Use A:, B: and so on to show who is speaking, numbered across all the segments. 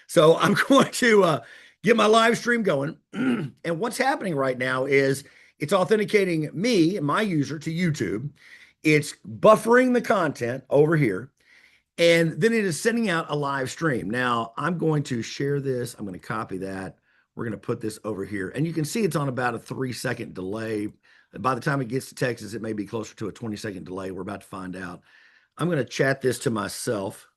A: So I'm going to get my live stream going. And what's happening right now is it's authenticating me, my user, to YouTube. It's buffering the content over here. And then it is sending out a live stream. Now I'm going to share this. I'm going to copy that. We're going to put this over here. And you can see it's on about a 3-second delay. By the time it gets to Texas, it may be closer to a 20-second delay. We're about to find out. I'm going to chat this to myself.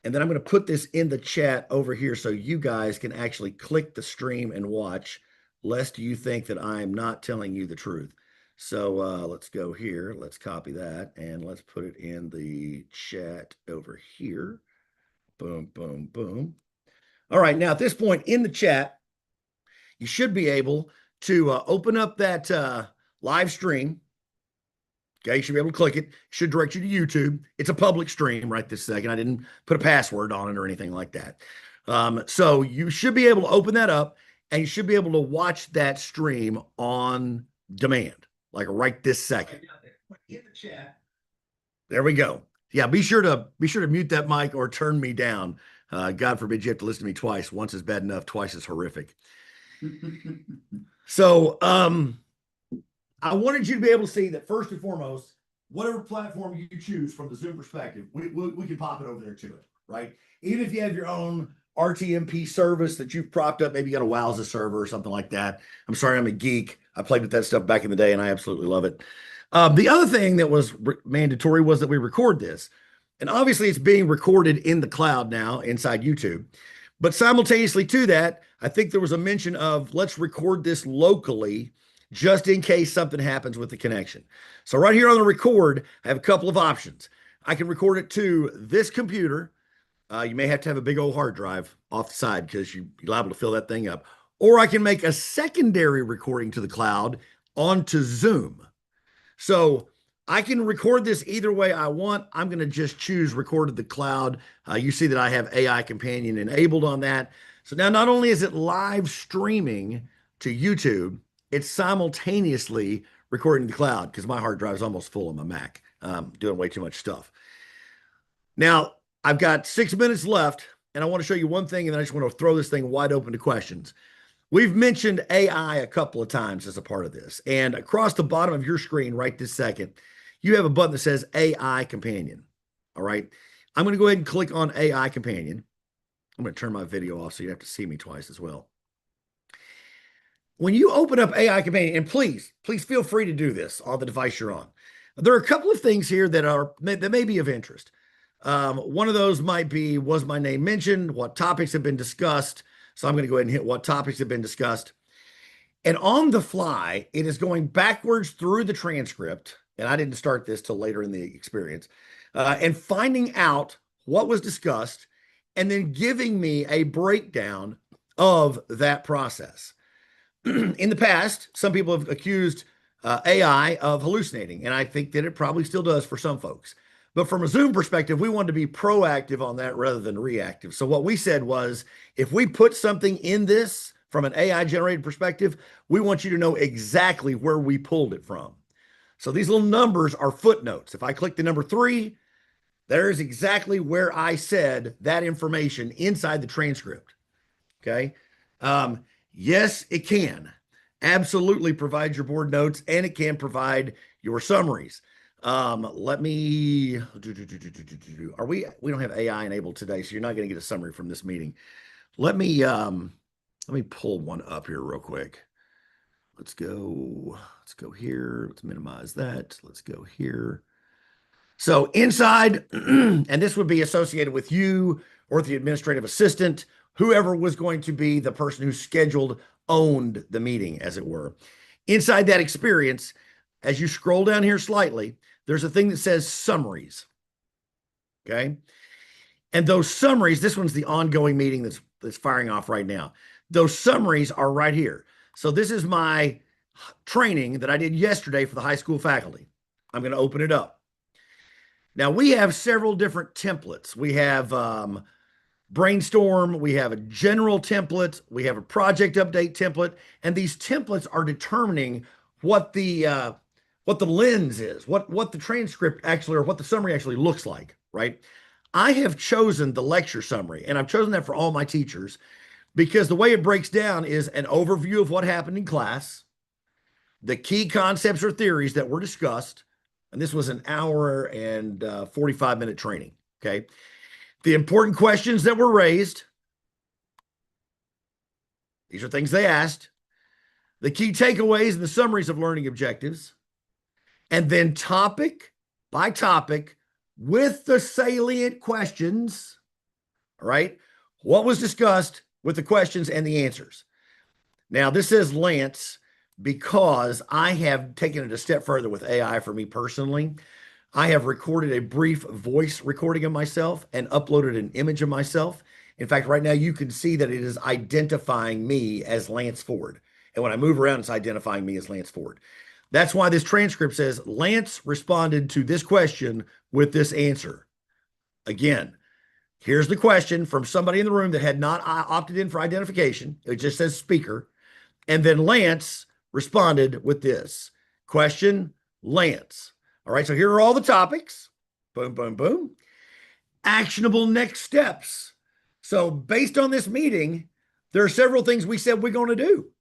A: And then I'm going to put this in the chat over here so you guys can actually click the stream and watch, lest you think that I'm not telling you the truth. So let's go here. Let's copy that and let's put it in the chat over here. Boom, boom, boom. All right. Now, at this point in the chat, you should be able to open up that live stream. Okay, you should be able to click it. Should direct you to YouTube. It's a public stream right this second. I didn't put a password on it or anything like that. So you should be able to open that up and you should be able to watch that stream on demand, like right this second. In the chat. There we go. Yeah, be sure to mute that mic or turn me down. God forbid you have to listen to me twice. Once is bad enough, twice is horrific. So I wanted you to be able to see that first and foremost, whatever platform you choose from the Zoom perspective, we can pop it over there to it, right? Even if you have your own RTMP service that you've propped up, maybe you got a Wowza server or something like that. I'm sorry, I'm a geek. I played with that stuff back in the day and I absolutely love it. The other thing that was mandatory was that we record this. And obviously it's being recorded in the cloud now inside YouTube. But simultaneously to that, I think there was a mention of let's record this locally just in case something happens with the connection. So right here on the record, I have a couple of options. I can record it to this computer. You may have to have a big old hard drive off the side because you're liable to fill that thing up. Or I can make a secondary recording to the cloud onto Zoom. So I can record this either way I want. I'm going to just choose record to the cloud. You see that I have AI Companion enabled on that. So now not only is it live streaming to YouTube, it's simultaneously recording to the cloud because my hard drive is almost full on my Mac. Doing way too much stuff. Now, I've got 6 minutes left, and I want to show you one thing, and then I just want to throw this thing wide open to questions. We've mentioned AI a couple of times as a part of this, and across the bottom of your screen right this second, you have a button that says AI Companion. All right. I'm going to go ahead and click on AI Companion. I'm going to turn my video off so you have to see me twice as well. When you open up AI Companion, and please feel free to do this on the device you're on. There are a couple of things here that may be of interest. One of those might be, was my name mentioned? What topics have been discussed? So I'm going to go ahead and hit what topics have been discussed. And on the fly, it is going backwards through the transcript. And I didn't start this till later in the experience. And finding out what was discussed and then giving me a breakdown of that process. In the past, some people have accused AI of hallucinating, and I think that it probably still does for some folks. But from a Zoom perspective, we wanted to be proactive on that rather than reactive. So what we said was, if we put something in this from an AI-generated perspective, we want you to know exactly where we pulled it from. So these little numbers are footnotes. If I click the number 3, there's exactly where I said that information inside the transcript. Okay. Yes, it can absolutely provide your board notes and it can provide your summaries. Let me, we don't have AI enabled today, so you're not going to get a summary from this meeting. Let me pull one up here real quick. Let's go here. Let's minimize that. Let's go here. So inside, and this would be associated with you or the administrative assistant, whoever was going to be the person who owned the meeting, as it were. Inside that experience, as you scroll down here slightly, there's a thing that says summaries. Okay. And those summaries, this one's the ongoing meeting that's firing off right now. Those summaries are right here. So this is my training that I did yesterday for the high school faculty. I'm going to open it up. Now we have several different templates. We have Brainstorm, we have a general template, we have a project update template, and these templates are determining what the lens is, what the transcript actually, or what the summary actually looks like, right? I have chosen the lecture summary, and I've chosen that for all my teachers because the way it breaks down is an overview of what happened in class, the key concepts or theories that were discussed, and this was an hour and 45-minute training. Okay. The important questions that were raised, these are things they asked, the key takeaways and the summaries of learning objectives, and then topic by topic with the salient questions. All right. What was discussed with the questions and the answers. Now, this says Lance because I have taken it a step further with AI for me personally. I have recorded a brief voice recording of myself and uploaded an image of myself. In fact, right now you can see that it is identifying me as Lance Ford. And when I move around, it's identifying me as Lance Ford. That's why this transcript says Lance responded to this question with this answer. Again, here's the question from somebody in the room that had not opted in for identification. It just says speaker. And then Lance responded with this question, Lance. All right, so here are all the topics. Boom, boom, boom. Actionable next steps. So, based on this meeting, there are several things we said we're going to do.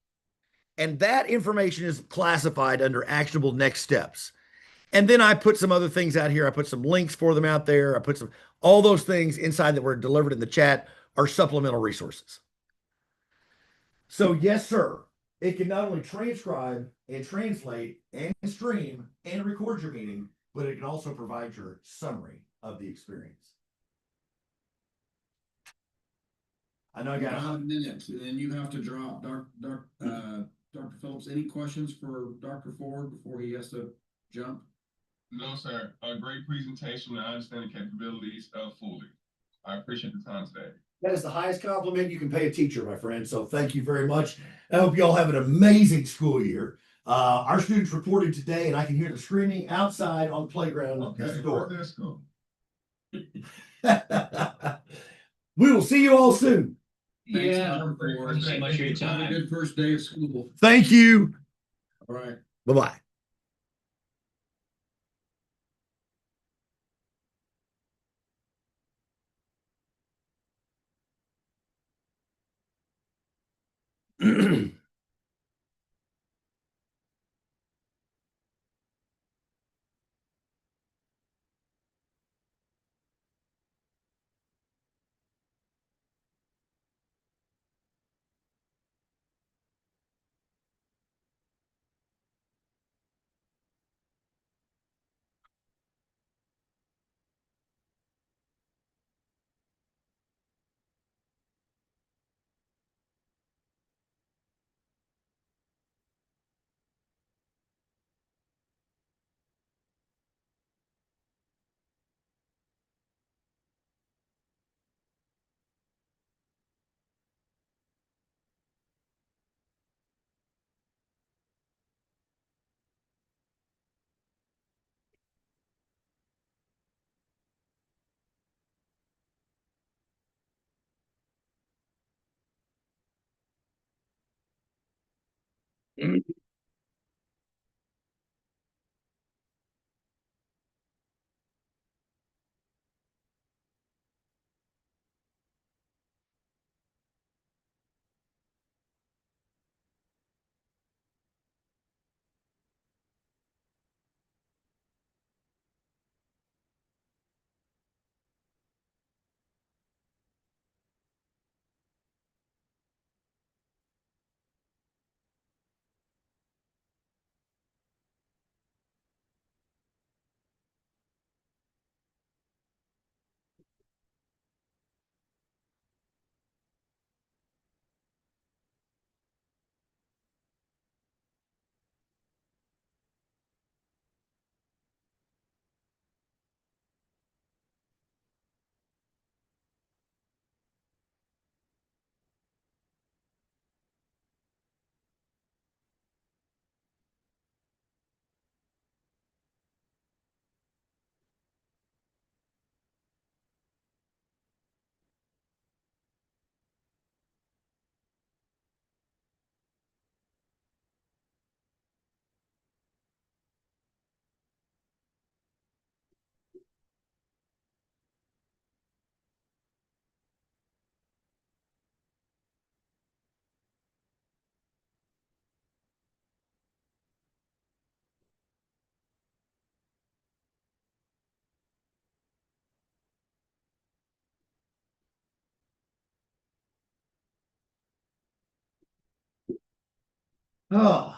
A: And that information is classified under actionable next steps. And then I put some other things out here. I put some links for them out there. I put all those things inside that were delivered in the chat are supplemental resources. So, yes, sir. It can not only transcribe and translate and stream and record your meeting, but it can also provide your summary of the experience. I know I got
B: 5 minutes, and then you have to drop Dr. Phillips. Any questions for Dr. Ford before he has to jump?
C: No, sir. A great presentation. I understand the capabilities fully. I appreciate the time today.
A: That is the highest compliment you can pay a teacher, my friend. So thank you very much. I hope you all have an amazing school year. Our students reported today, and I can hear them screaming outside on the playground next door. We will see you all soon.
B: Thanks,
D: Yeah,
B: Dr. Ford.
D: thanks so much for your
B: Have a
D: time.
B: good first day of school.
A: Thank you.
B: All right.
A: Bye-bye. Oh.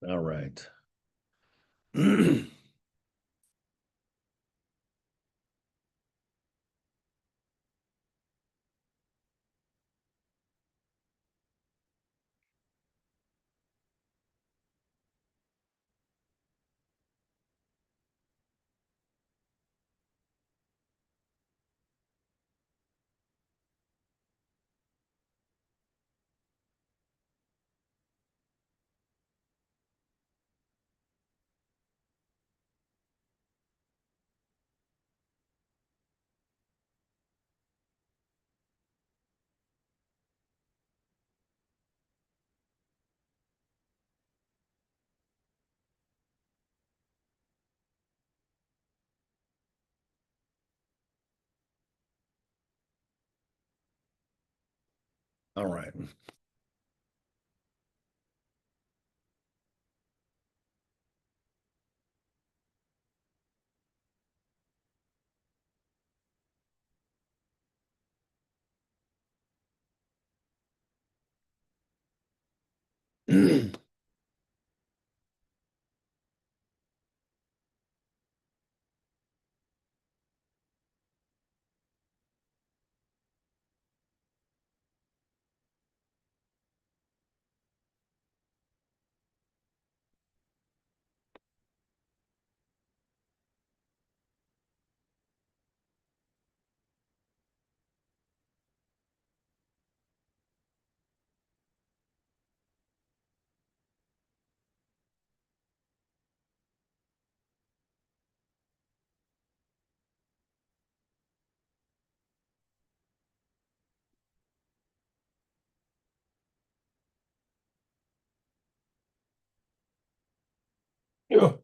A: All right. All right.
D: Yeah.